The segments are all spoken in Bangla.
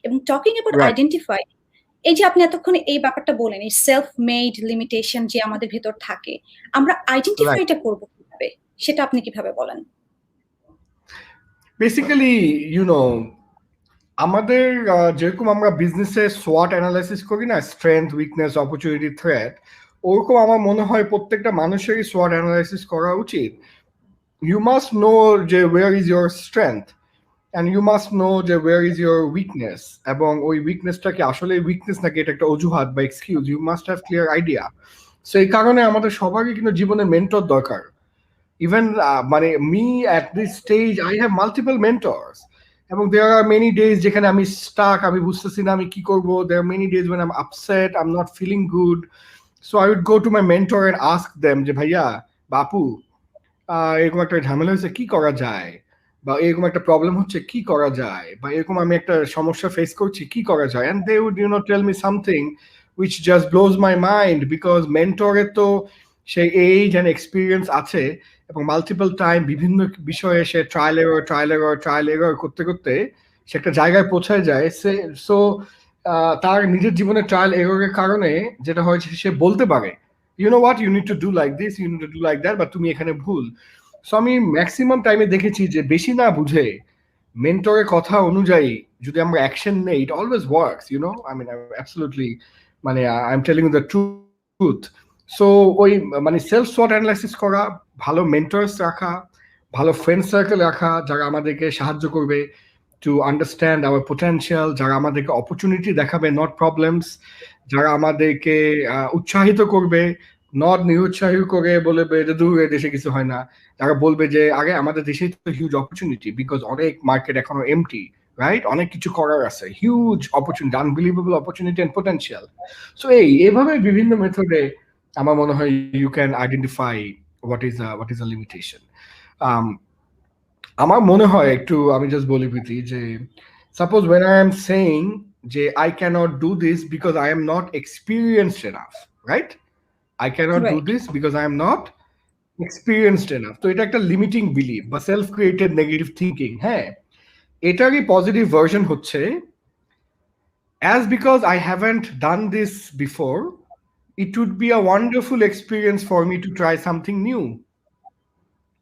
এবং টকিং অ্যাবাউট Right. আইডেন্টিফাই, এই যে আপনি এতক্ষণ এই ব্যাপারটা বলেন, এই সেলফ মেড লিমিটেশন যে আমাদের ভেতর থাকে, আমরা আইডেন্টিফাইটা করব কিভাবে, সেটা আপনি কিভাবে বলেন? বেসিক্যালি আমাদের যেরকম আমরা বিজনেসে সোয়াট অ্যানালাইসিস করি না, স্ট্রেংথ, উইকনেস, অপরচুনিটি, থ্রেট, ওরকম আমার মনে হয় প্রত্যেকটা মানুষেরই সোয়াট অ্যানালাইসিস করা উচিত। ইউ মাস্ট নো যে where is your strength and you must know যে ওয়ার ইজ ইয়োর উইকনেস, এবং ওই উইকনেসটা কি আসলে উইকনেস নাকি এটা একটা অজুহাত বা excuse. You must have clear idea. So এই কারণে আমাদের সবারই কিন্তু জীবনে মেন্টর দরকার। ইভেন মানে me at this stage I have multiple mentors, এবং দেয়ার আর মেনি ডেজ যেখানে আমি স্টাক, আমি বুঝতেছি না আমি কি করবো। There are many days when I'm upset, I'm not feeling good, so I would go to my mentor and ask them যে ভাইয়া, বাপু, এরকম একটা ঝামেলা হয়েছে, কি করা যায়, বা এরকম একটা প্রবলেম হচ্ছে, কি করা যায়, বা এরকম আমি একটা সমস্যা ফেস করছি, কি করা যায়। and they would tell me something which just blows my mind, because মেন্টরের তো সেই এজ অ্যান্ড এক্সপিরিয়েন্স আছে, এবং মাল্টিপল টাইম বিভিন্ন বিষয়ে সে ট্রায়াল এরর করতে করতে সে একটা জায়গায় পৌঁছায় যায়। সো তার নিজের জীবনে ট্রায়াল এররের কারণে যেটা হয়েছে, সে বলতে পারে what you need to do like this, you need to do like that, বা তুমি এখানে ভুল। সো আমি ম্যাক্সিমাম টাইমে দেখেছি যে বেশি না বুঝে মেন্টরের কথা অনুযায়ী যদি আমরা অ্যাকশন নেই, it always works. I mean absolutely, মানে I am telling you the truth. So ওই মানে সেলফ সোয়াট অ্যানালাইসিস করা, ভালো মেন্টরস রাখা, ভালো ফ্রেন্ড সার্কেল রাখা যারা আমাদেরকে সাহায্য করবে টু আন্ডারস্ট্যান্ড আওয়ার পোটেনশিয়াল, যারা আমাদেরকে অপরচুনিটি দেখাবে, নট প্রবলেমস, যারা আমাদেরকে উৎসাহিত করবে, নট নিরুৎসাহিত করে বলবে যে দূর দেশে কিছু হয় না, তারা বলবে যে আগে আমাদের দেশেই তো হিউজ অপরচুনিটি, বিকজ অনেক মার্কেট এখনো এমটি, রাইট, অনেক কিছু করার আছে, huge opportunity, unbelievable opportunity and potential. So এইভাবে বিভিন্ন মেথডে আমার মনে হয় you can identify what is a limitation. আমার মনে হয় একটু আমি জাস্ট বলি প্রীতি যে suppose when I am saying যে I cannot do this because I am not experienced enough, right? I cannot do this because I am not experienced enough. তো এটা একটা লিমিটিং বিলিভ বা সেলফ ক্রিয়েটেড নেগেটিভ থিঙ্কিং। হ্যাঁ, এটারই পজিটিভ ভার্সন হচ্ছে as because I haven't done this before, it would be a wonderful experience for me to try something new,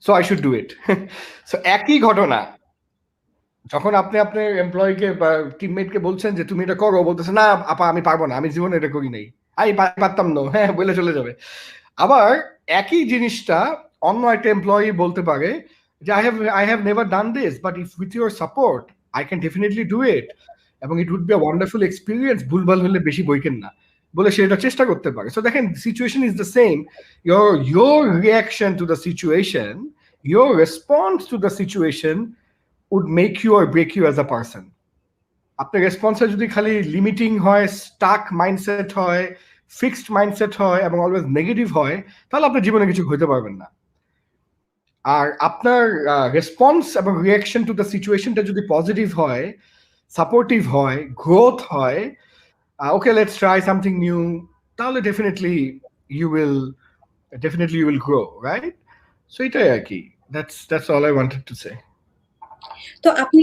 so I should do it. So একই ঘটনা, যখন আপনি আপনার এমপ্লয়িকে বা টিমমেটকে বলছেন যে তুমি এটা করো, বলতেছে না আপা আমি পারবো না, আমি জীবনে এটা করি নাই, আমি পারতাম না, হ্যাঁ বলে চলে যাবে। আবার একই জিনিসটা অন্য একটা এমপ্লয়ি বলতে পারে যে I have never done this, but if with your support I can definitely do it, এবং it would be a wonderful experience, ভুলভাল হলে বেশি বইকেন না, বলে সে এটা চেষ্টা করতে পারে। সো দেখেন, situation is the same, your reaction to the situation, your response to the situation would make you or break you as a person. আপনার রেসপন্সে যদি খালি লিমিটিং হয়, স্টাক মাইন্ডসেট হয়, ফিক্সড মাইন্ডসেট হয়, এবং অলওয়েজ নেগেটিভ হয়, তাহলে আপনার জীবনে কিছু হইতে পারবেন না। আর আপনার রেসপন্স এবং রিয়াকশন টু দ্য সিচুয়েশনটা যদি পজিটিভ হয়, সাপোর্টিভ হয়, গ্রোথ হয়, okay let's try something new, তাহলে definitely you will grow, right? So এটাই আর কি, that's all I wanted to say. তো আপনি